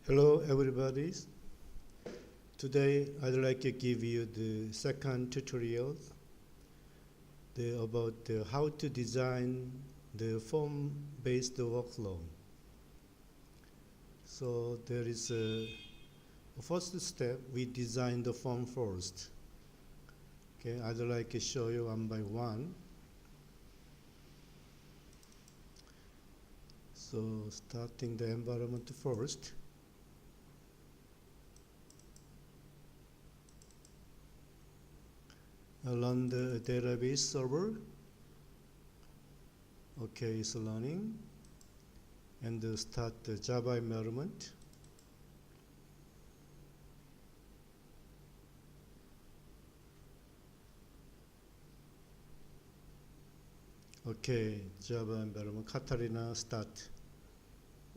Hello everybody. Today I'd like to give you the second tutorial about how to design the form-based workflow. So there is a first step. We design the form first. Okay, I'd like to show you one by one. So starting the environment first. Run the database server. Okay, it's running. And start the Java environment. Okay, Java environment, Katarina start.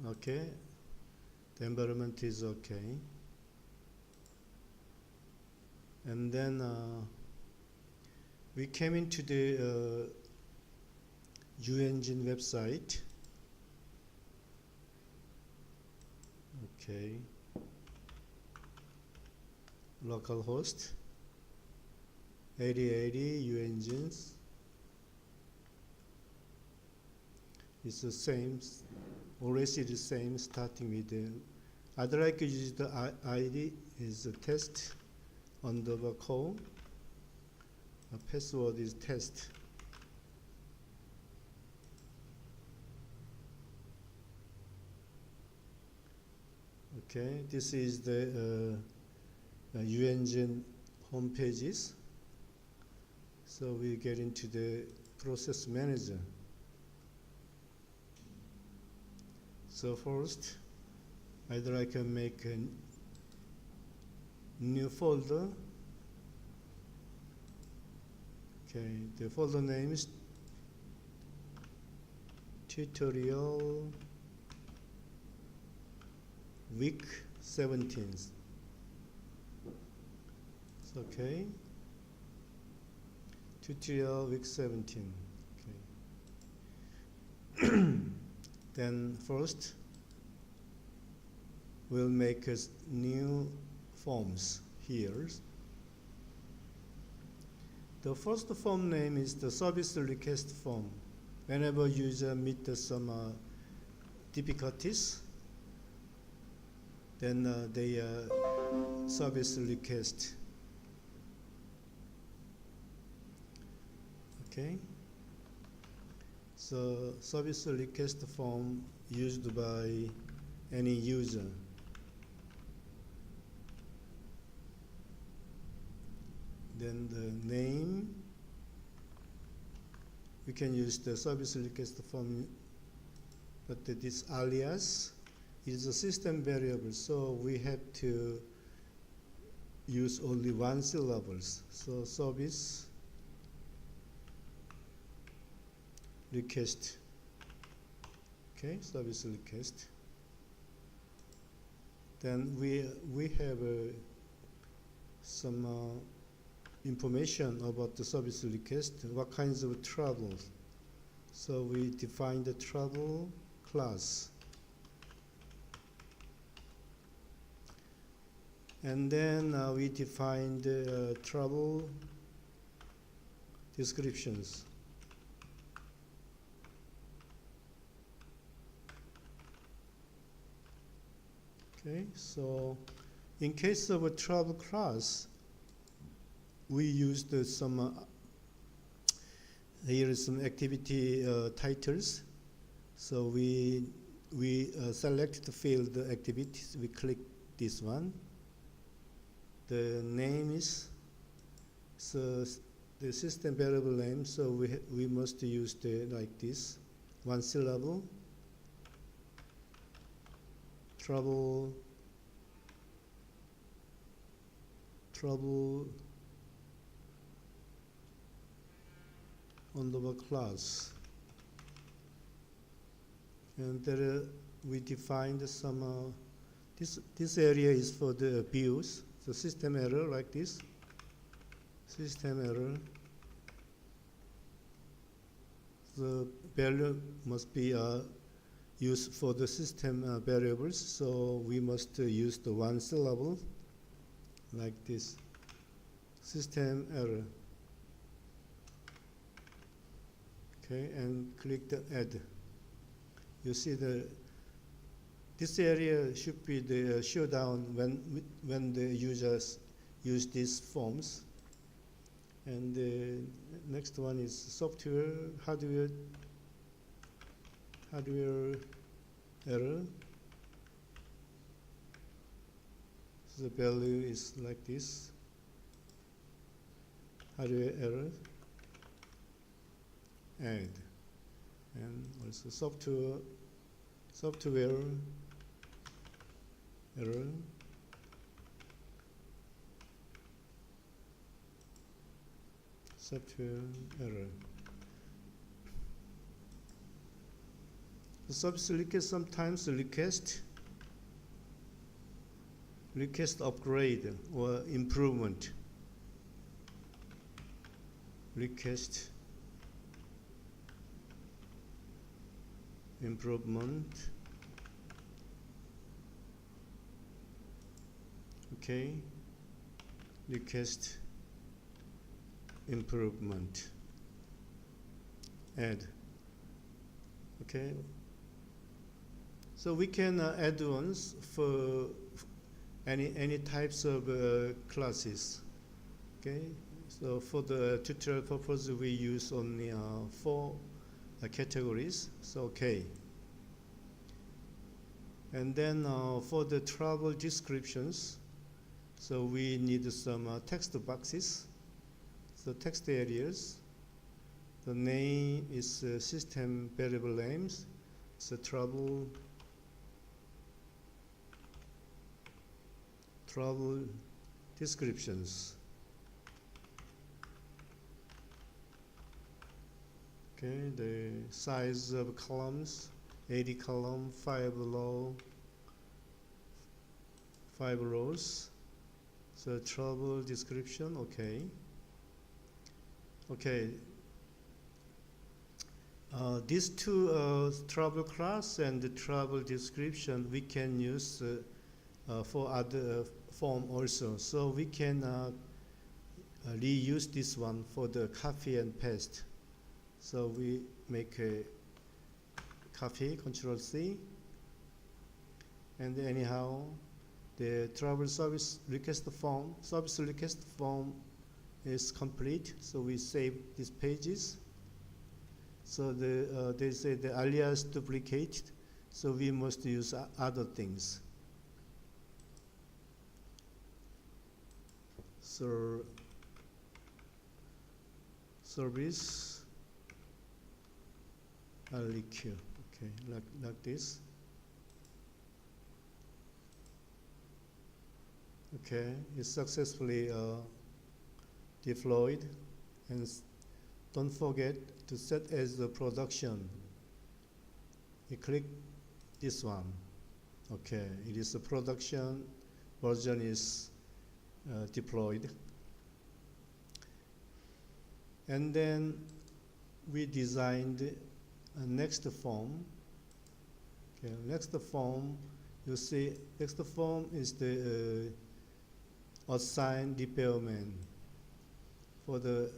Okay, the environment is okay. And then we came into the UEngine website. Okay, localhost 8080 UEngines. It's the same, always the same, starting with the, I'd like to use the ID is the test _co. Password is test. Okay, this is the UEngine home pages. So we get into the process manager. So first, I'd like to make a new folder. Okay, the folder name is tutorial week 17. It's okay. Tutorial week 17. Okay. Then first, we'll make a new forms here. The first form name is the service request form. Whenever user meets some difficulties, then they service request. Okay. So service request form used by any user. Then the name, we can use the service request form, but this alias is a system variable, so we have to use only one syllables. So service request. Okay, service request. Then we have some information about the service request, what kinds of troubles. So we define the trouble class. And then we define the trouble descriptions. Okay, so in case of a trouble class, we used some, here is some activity titles. So we select the field activities, we click this one. The name is, so the system variable name, so we must use the like this, one syllable. Trouble on the class. And there we defined some, this area is for the views. So system error like this, system error. The value must be use for the system variables. So we must use the one syllable like this. System error. Okay, and click the add. You see this area should be the showdown when the users use these forms. And the next one is software, hardware error. So the value is like this. Hardware error. Add. And also software error. Software error. The service request sometimes request upgrade or improvement. Request improvement. Okay. Request improvement. Add. Okay. So we can add ones for any types of classes. Okay. So for the tutorial purpose, we use only 4 categories. So okay. And then for the trouble descriptions, so we need some text boxes. So text areas. The name is system variable names. So trouble descriptions. Okay, the size of columns, 80 column, 5 rows. So trouble description, okay. Okay. These two trouble class and the trouble description we can use for other form also. So we can reuse this one for the copy and paste. So we make a copy, Control C, and anyhow the trouble service request form is complete. So we save these pages. So they say the alias duplicated, so we must use other things. So service aliq, okay, like this. Okay, it's successfully deployed, and don't forget to set as the production. You click this one. Okay, it is the production version is deployed. And then we designed a next form. Okay, next form, you see, next form is the assign repairman. For the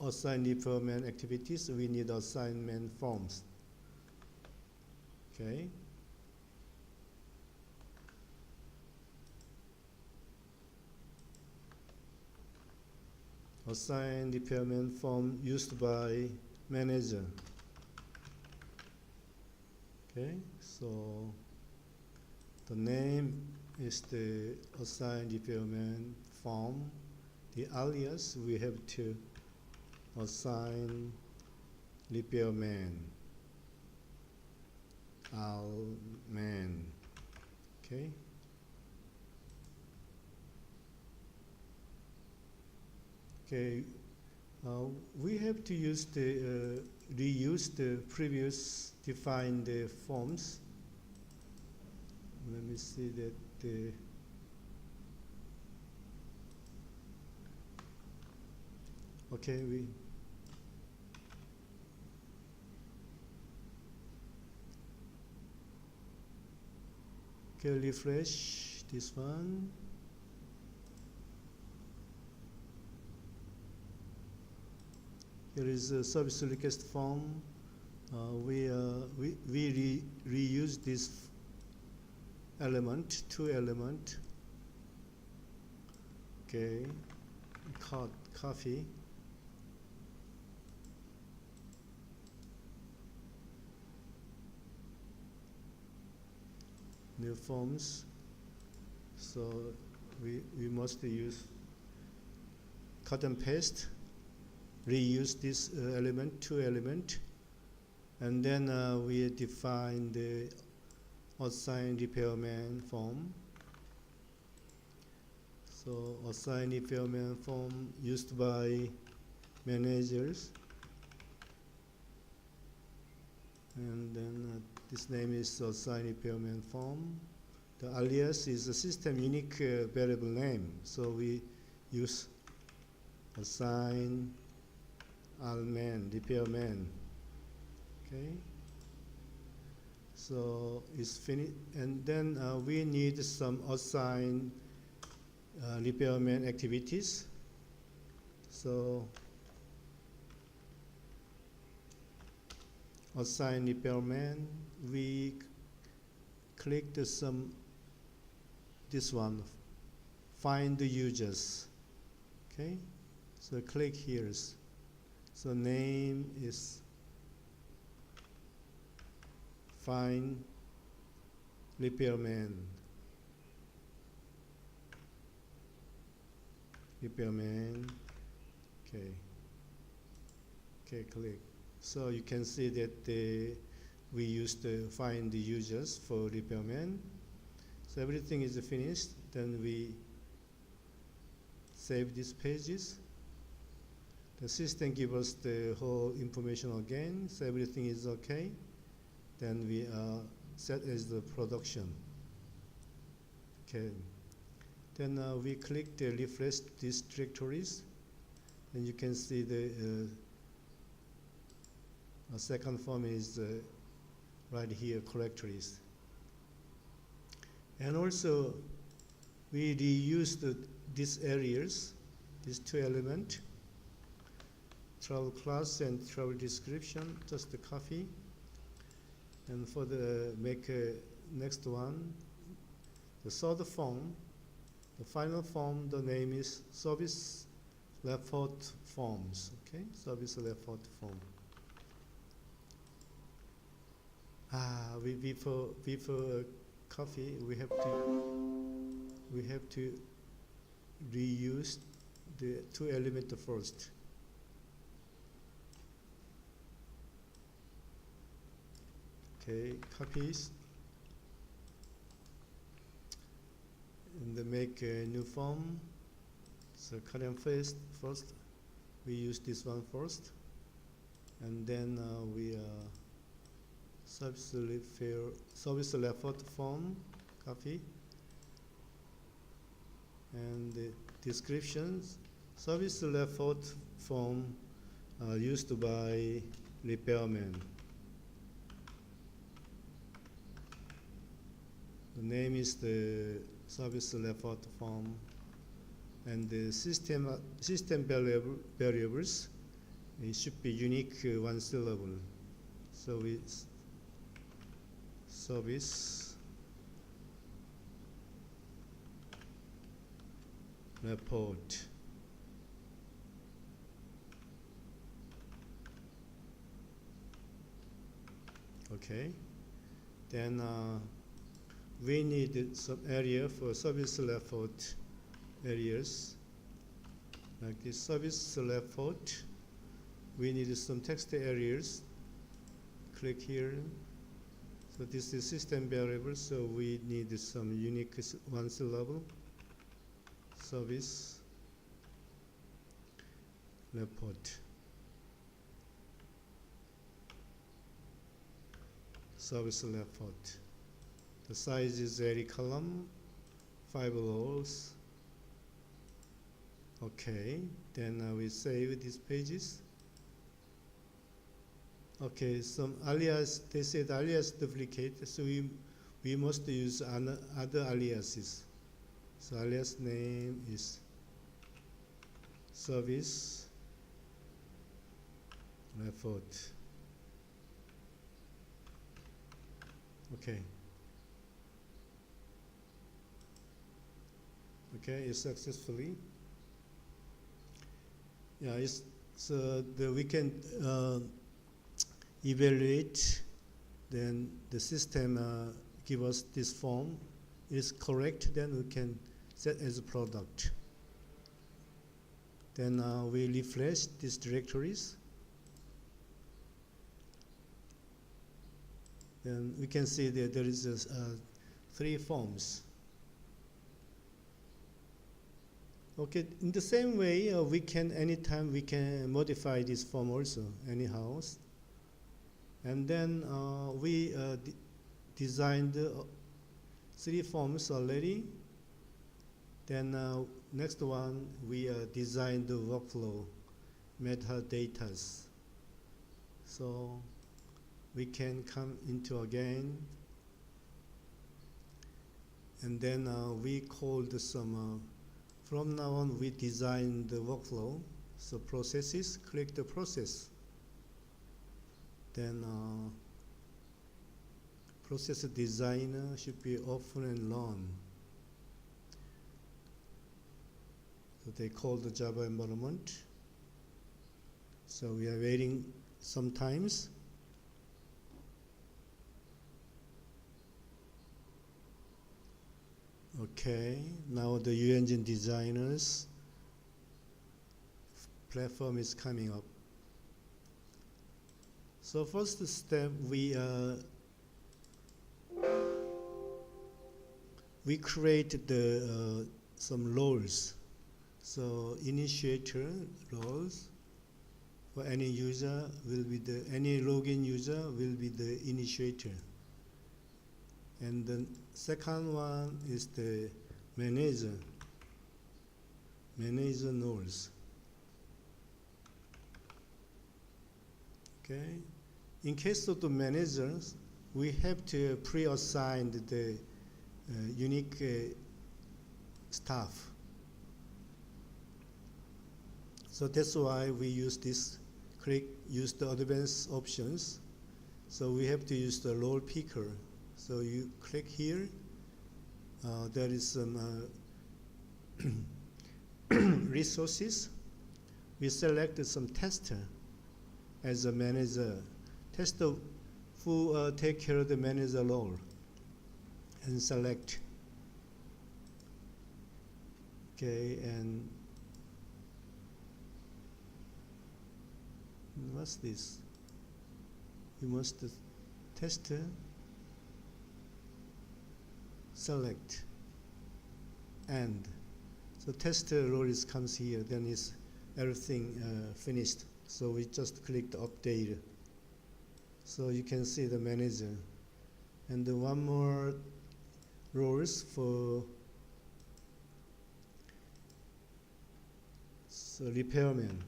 assign repairman activities, we need assignment forms. Okay. Assign repairman form used by manager. Okay, so the name is the assign repairman form. The alias we have to assign repairman, man. Okay. Okay. We have to use the reuse the previous defined forms. Let me see that the okay, Okay, refresh this one. Here is a service request form. We reuse this element, two element. Okay, coffee. New forms. So we must use cut and paste. Reuse this element, two element, and then we define the assign repairman form. So assign repairman form used by managers, and then this name is assign repairman form. The alias is a system unique variable name, so we use assign repairman. Okay, so it's finished, and then we need some assign repairman activities. So assign repairman, we click this one, find the users. Okay, so click here. So name is find repairman. Okay. Okay, click. So you can see that we used to find the users for repairman. So everything is finished. Then we save these pages. The system gives us the whole information again, so everything is okay. Then we are set as the production. Okay. Then we click the refresh these directories, and you can see the second form is right here, correctories. And also, we reuse these areas, these two elements. Travel class and travel description, just the copy. And for the next one, the third form, the final form, the name is service report forms. Okay, service report form. Before copy, we have to reuse the two elements first. Okay, copies, and then make a new form. So cut and paste first. We use this one first, and then we service report form copy, and the descriptions. Service report form used by repairman. The name is the service report form, and the system variables, it should be unique one syllable. So it's service report. Okay, then we need some area for service report areas. Like this service report, we need some text areas. Click here. So this is system variable, so we need some unique one syllable. Service report. Service report. The size is 80 column, 5 rows. Okay, then we save these pages. Okay, some alias, they said alias duplicate, so we we must use other aliases. So alias name is service method. Okay. Okay, it's successfully. Yeah, it's so we can evaluate. Then the system give us this form. Is correct, then we can set as a product. Then we refresh these directories. Then we can see that there is 3 forms. Okay, in the same way, we can anytime we can modify this form also anyhow. And then we designed 3 forms already. Then next one we designed the workflow metadata. So we can come into again, and then we called some. From now on, we design the workflow. So processes, click the process. Then process designer should be open and learn. So they call the Java environment. So we are waiting sometimes. Okay, now the U-Engine designers platform is coming up. So first step, we create the some roles. So initiator roles for any user will be any login user will be the initiator. And the second one is the manager roles. Okay. In case of the managers, we have to pre-assign the unique staff. So that's why we use this. Use the advanced options. So we have to use the role picker. So you click here. There is some resources. We selected some tester as a manager. Tester who take care of the manager role, and select. Okay, and what's this? You must tester. Select and so tester role comes here, then is everything finished. So we just click the update. So you can see the manager, and one more roles for repairman.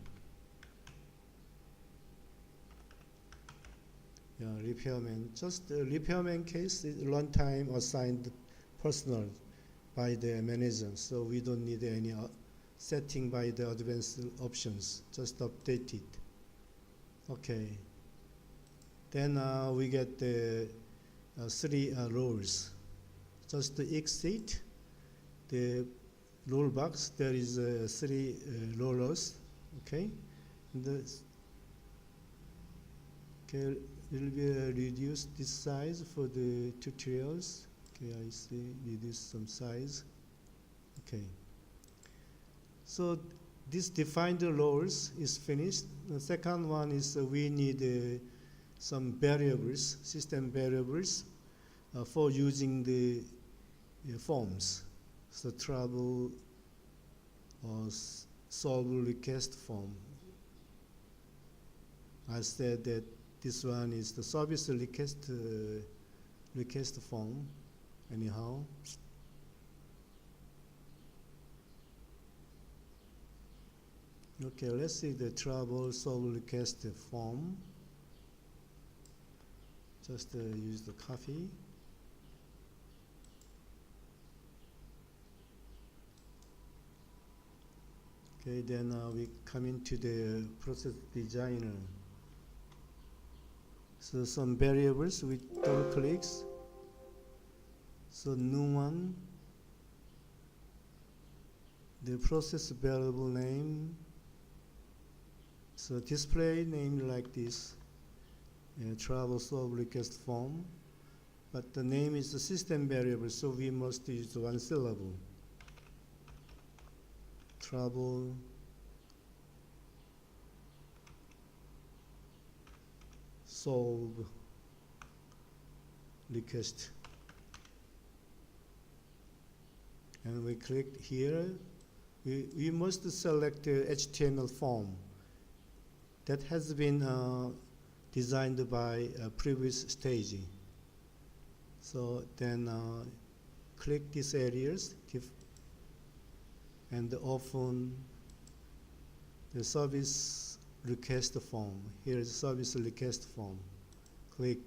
Yeah, repairman. Just the repairman case is runtime assigned personal by the manager, so we don't need any setting by the advanced options, just update it. Okay. Then we get the 3 roles. Just exit the role box. There is 3 roles. Okay. Okay, will be reduce this size for the tutorials. Okay, I see, reduce some size. Okay. So this defined roles is finished. The second one is we need some variables, system variables, for using the forms. So trouble or solve request form. I said that this one is the service request form. Anyhow. Okay, let's see the trouble solve request form. Just use the copy. Okay, then we come into the process designer. So some variables with double clicks. So new one, the process variable name. So display name like this, travel solve request form. But the name is the system variable, so we must use one syllable. Travel solve request. And we click here. We must select the HTML form that has been designed by a previous stage. So then click these areas and open the service request form. Here is service request form. Click,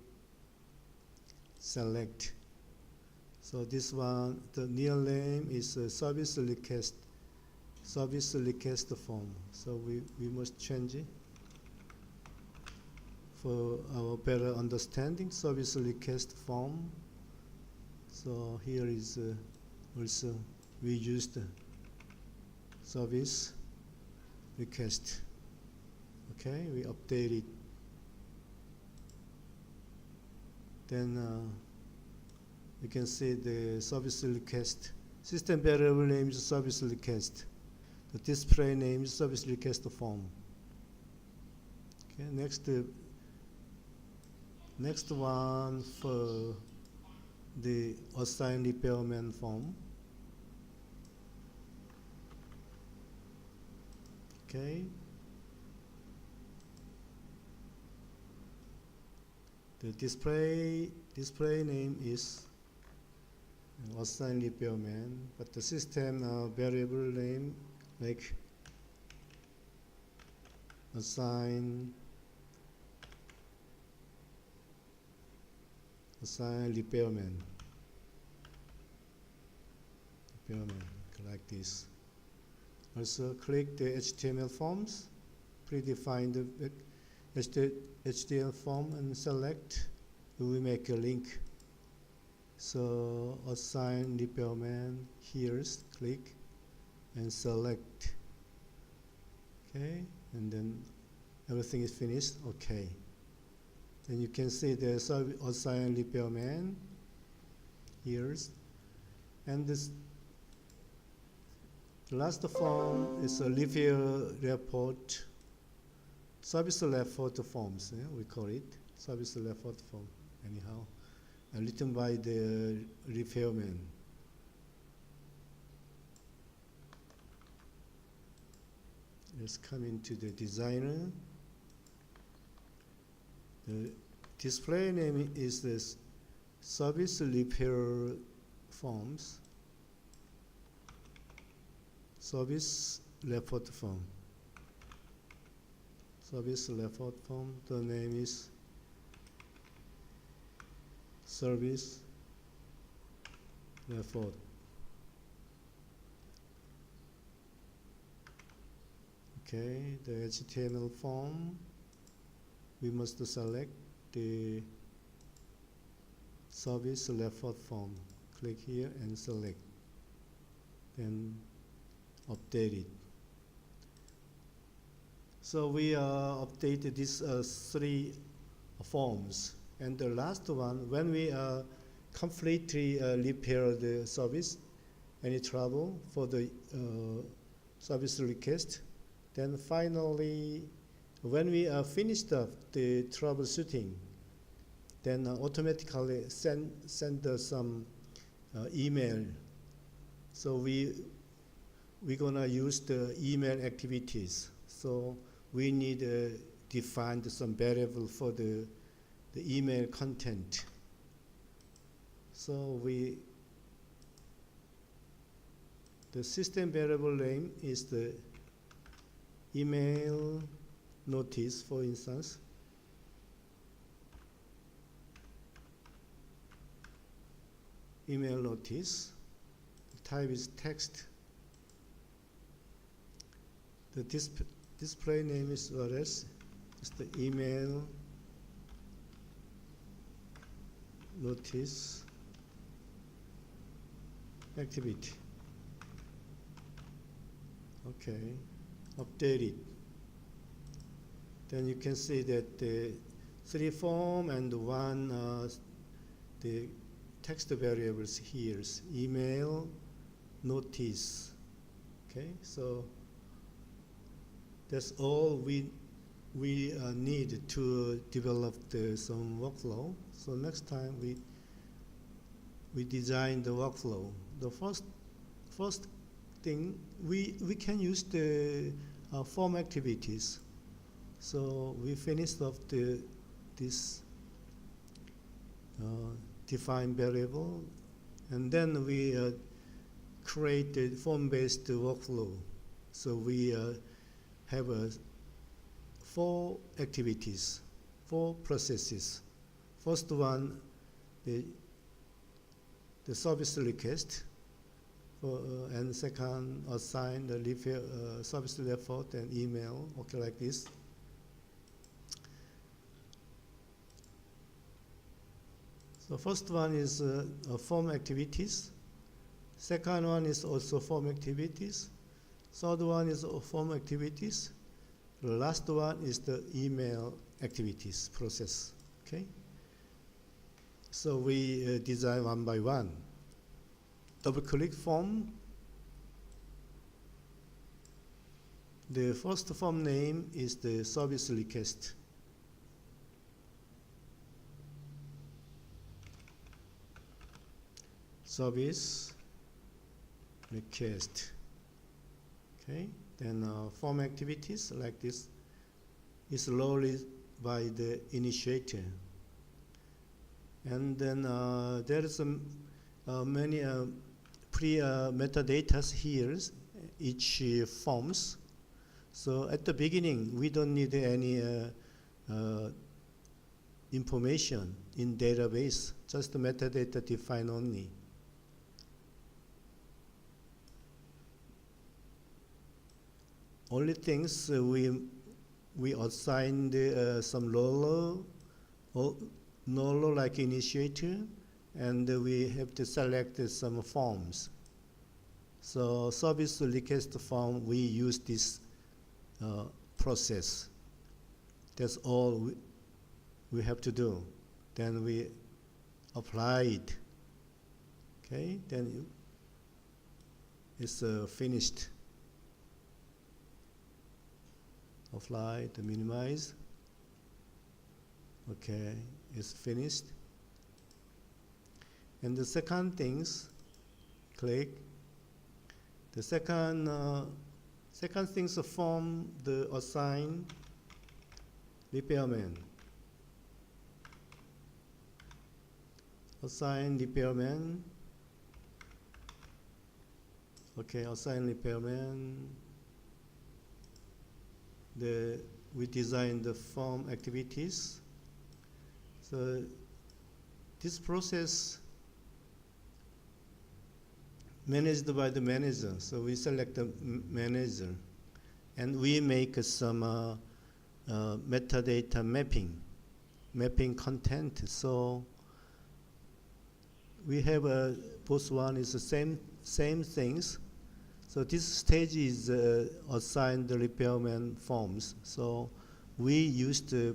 select. So this one, the new name is service request form. So we must change it for our better understanding. Service request form. So here is also we used service request. Okay, we update it. Then you can see the service request. System variable name is service request. The display name is service request form. Okay, next one for the assign repairman form. Okay. The display name is assign repairman, but the system variable name like assign repairman like this. Also click the HTML forms, predefine the HTML form and select. We make a link. So assign repairman, here's click and select. Okay, and then everything is finished. Okay. Then you can see the assign repairman here's, and this the last form is a repair report, service report forms. We call it service report form. Anyhow, written by the repairman. Let's come into the designer. The display name is this service repair forms. Service report form. Service report form. The name is service report. Okay, the HTML form. We must select the service report form. Click here and select. Then update it. So we updated these three forms. And the last one, when we completely repair the service, any trouble for the service request, then finally, when we finished up the troubleshooting, then automatically send some email. So we're gonna use the email activities. So we need define some variable for the email content. So the system variable name is the email notice, for instance. Email notice. The type is text. the display name is what else? It's the email notice activity. Okay, update it. Then you can see that the 3 form and 1 the text variables here is email notice. Okay, so that's all we need to develop some workflow. So next time we design the workflow. The first thing we can use the form activities. So we finished off this define variable, and then we create the form-based workflow. So we have 4 activities, 4 processes. First one, the service request, and second, assign the service effort and email, okay, like this. So first one is form activities. Second one is also form activities. Third one is form activities. The last one is the email activities process. Okay. So we design one by one. Double-click form. The first form name is the service request. Service request. Okay. Then form activities like this is loaded by the initiator. And then there is many pre-metadata here, each forms. So at the beginning, we don't need any information in database, just the metadata defined only. Only things we assign some roller like initiator, and we have to select some forms. So service request form, we use this process. That's all we have to do. Then we apply it. Okay, then it's finished. Apply to minimize. Okay, it's finished. And the second things, click. The second things form the assign repairman. Assign repairman. Okay, assign repairman. We design the form activities. So this process managed by the manager. So we select the manager, and we make some metadata mapping content. So we have both one is the same things. So this stage is assigned the repairman forms. So we used the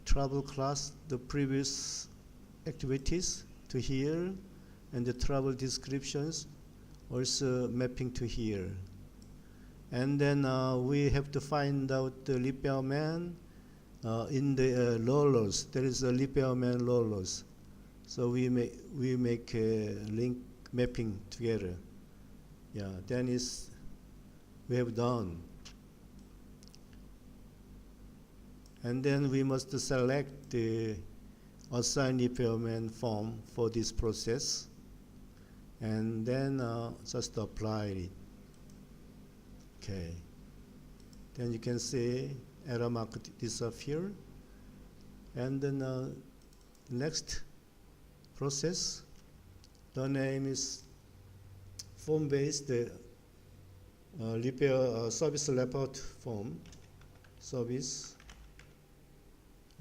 travel class, the previous activities to here, and the travel descriptions also mapping to here. And then we have to find out the repairman in the rollers. There is a repairman rollers. So we make a link mapping together. Yeah, then we have done. And then we must select the assign repairman form for this process, and then just apply it. Okay. Then you can see error mark disappear. And then next process, the name is form-based repair service report form, service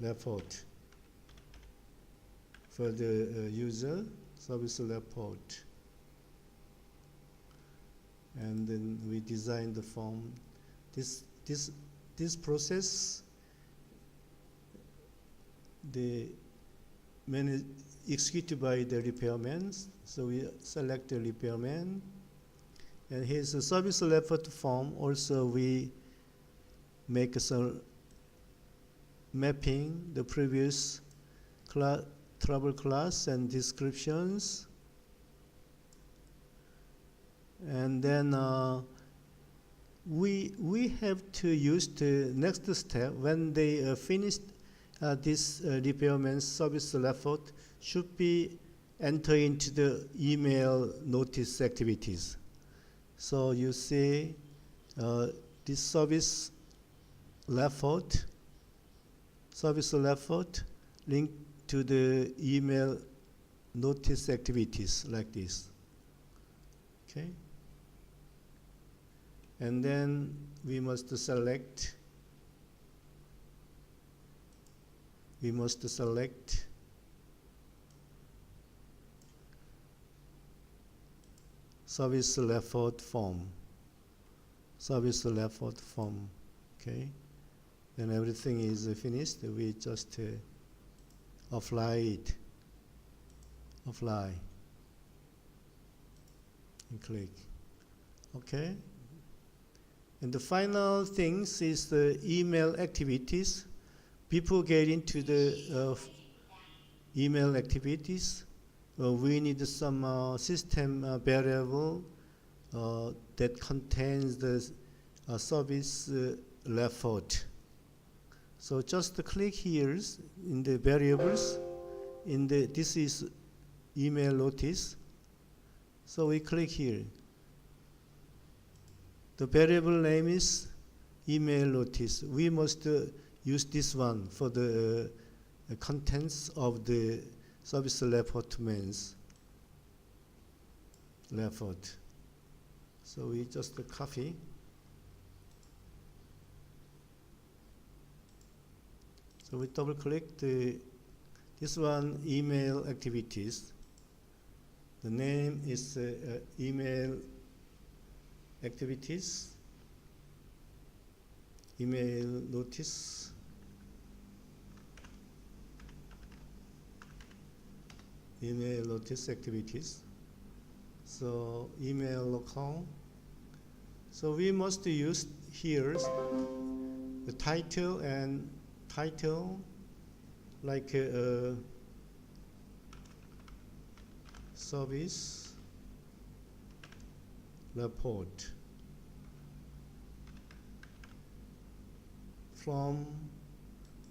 report for the user, service report. And then we design the form. This process, executed by the repairman. So we select the repairman, and his service report form also we make some mapping the previous trouble class and descriptions, and then we have to use the next step when they finished this repairman's service report should be enter into the email notice activities. So you see this service report linked to the email notice activities like this. Okay. And then we must select service report form. Okay. Then everything is finished. We just apply it. Apply. And click. Okay. And the final things is the email activities. Before getting to the email activities, we need some system variable that contains the service report. So just click here in the variables. This is email notice. So we click here. The variable name is email notice. We must use this one for the contents of the service report man's report. So we just copy. So we double click this one, email activities. The name is email activities, email notice, activities. So email local. So we must use here the title like service report.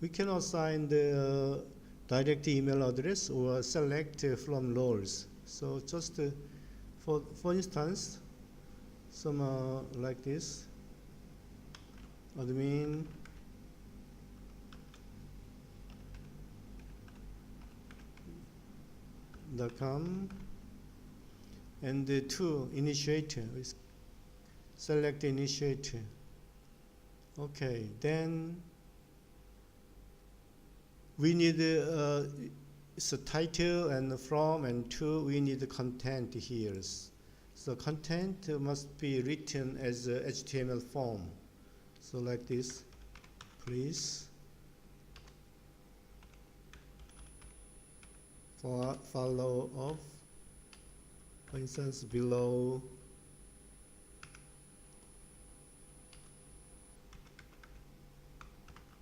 We can assign the direct email address or select from roles. So just for instance, some like this, admin, .com, and to initiator, select initiator. Okay, then we need it's a title and from, and to we need the content here. So content must be written as a HTML form. So like this, please follow up. For instance, below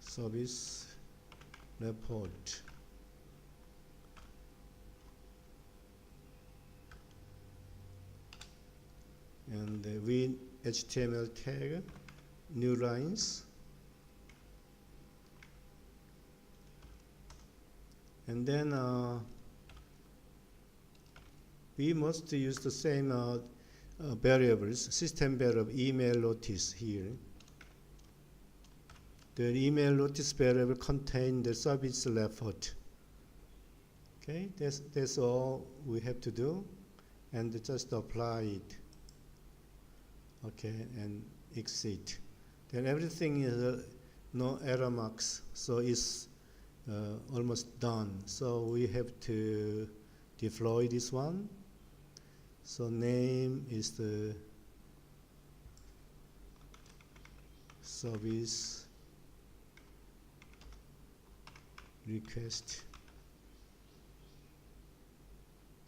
service report. And we HTML tag, new lines. And then we must use the same variables, system variable, email notice here. The email notice variable contains the service report. Okay, that's all we have to do, and just apply it. okay, and exit. Then everything is no error marks, so it's almost done. So we have to deploy this one. So name is the service request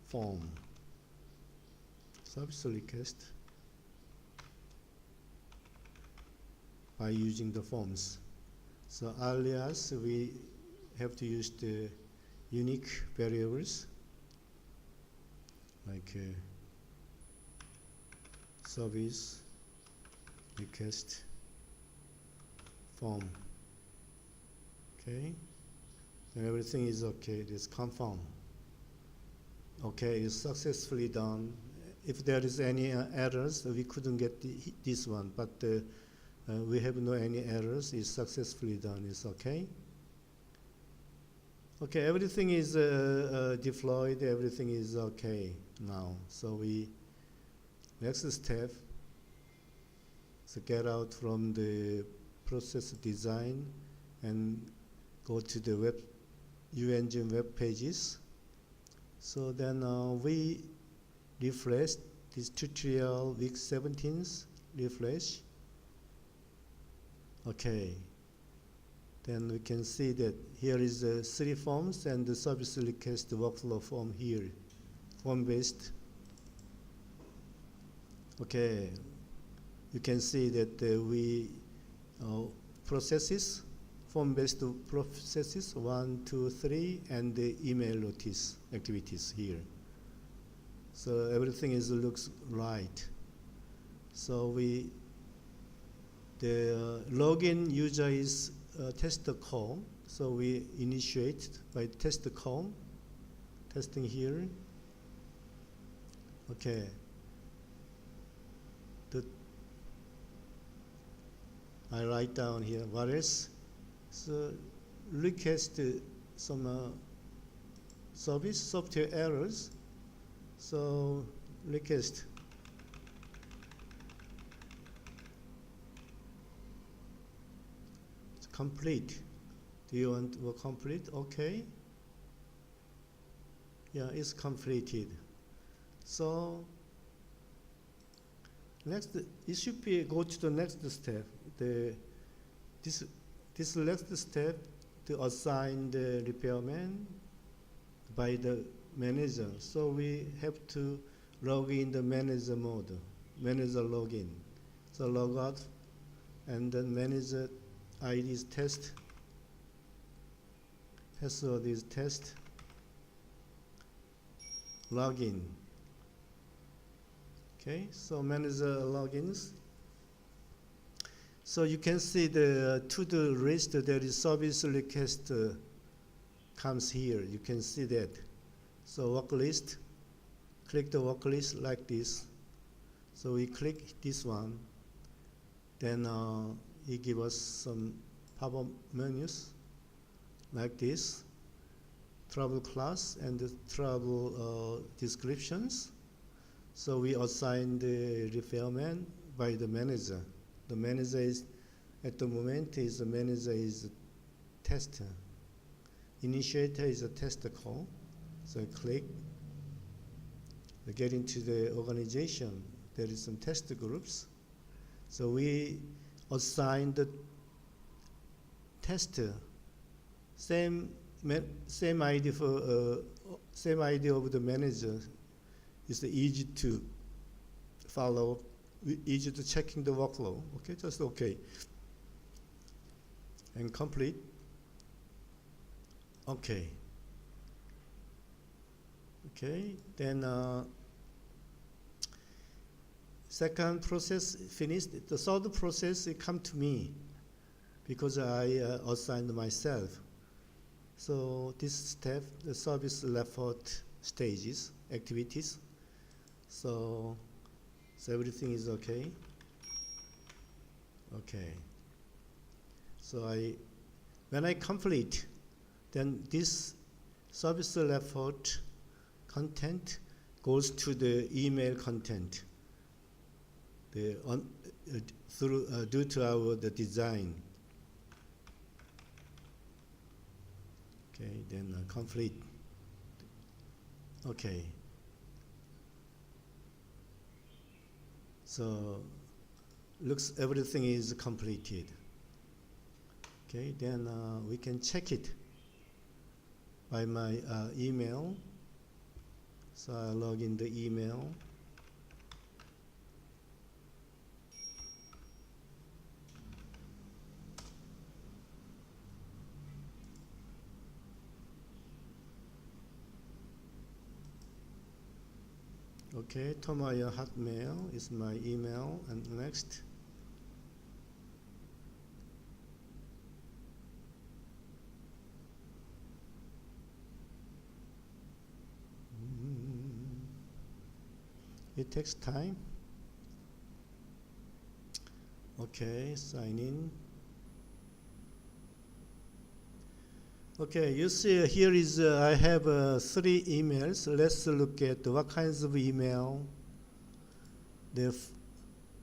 form. Service request by using the forms. So alias, we have to use the unique variables like service request form. Okay, and everything is okay. It is confirm. Okay, it's successfully done. If there is any errors, we couldn't get this one, but we have no any errors. It's successfully done. It's okay. Okay, everything is deployed. Everything is okay now. So we next step. So get out from the process design and go to the web UEngine web pages. So then we refresh this tutorial week 17th refresh. Okay. Then we can see that here is the 3 forms and the service request workflow form here, form-based. Okay, you can see that we processes, form-based processes 1, 2, 3, and the email notice activities here. So everything looks right. So the login user is test call, so we initiate by test call, testing here. Okay. I write down here what else. So request some service software errors. So request complete. Do you want to complete? Okay. Yeah, it's completed. So next, it should be go to the next step. This next step to assign the repairman by the manager. So we have to log in the manager mode, manager login. So log out, and then manager ID is test, password is test, login. Okay, so manager logins. So you can see the to-do list, there is service request comes here. You can see that. So work list, click the work list like this. So we click this one. Then he gives us some pop-up menus like this. Trouble class and the trouble descriptions. So we assign the repairman by the manager. The manager is, at the moment, the manager is a tester. Initiator is a tester call. So I click. We get into the organization. There is some tester groups. So we assign the tester same ID for same ID of the manager. It's easy to follow, easy to checking the workflow. Okay, just okay. And complete. Okay. Okay, then second process finished. The third process, it come to me because I assigned myself. So this step, the service effort stages, activities. So everything is okay. Okay. So when I complete, then this service effort content goes to the email content. due to our the design. Okay, then complete. Okay. So looks everything is completed. Okay, then we can check it by my email. So I log in the email. Okay, Thomas Byeongnam Hotmail is my email, and next. It takes time. Okay, sign in. Okay, you see here is I have 3 emails. Let's look at what kinds of email. The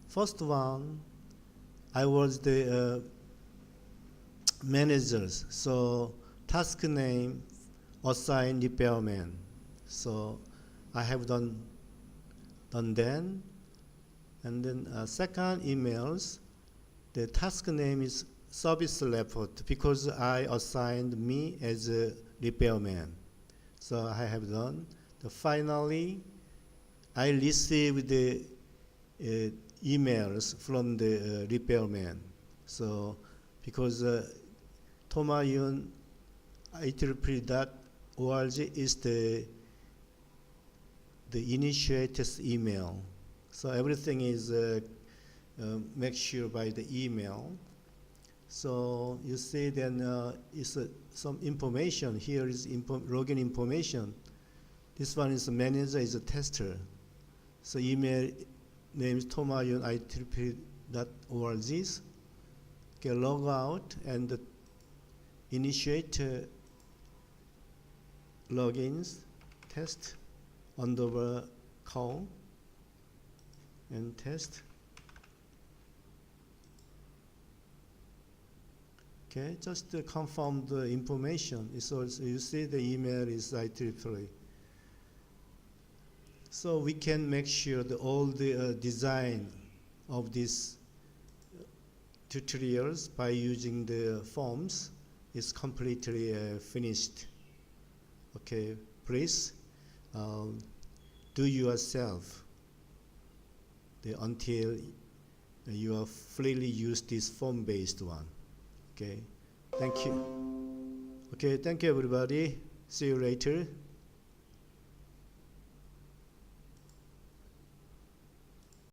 first one, I was the managers. So task name, assign repairman. So I have done that. And then second emails, the task name is service report because I assigned me as a repairman. So I have done. Finally, I received the emails from the repairman. So because Thomas YOON IEEE.org is the initiator's email. So everything is make sure by the email. So you see then is some information. Here is login information. This one is a manager, is a tester. So email name is Thomas YOON IEEE.org. Okay, log out and the initiator logins, test, underbar call, and test. Okay, just to confirm the information. It's also, you see the email is IEEE. So we can make sure that all the design of these tutorials by using the forms is completely finished. Okay, please do yourself until you are freely use this form-based one. Okay, thank you. Okay, thank you everybody. See you later.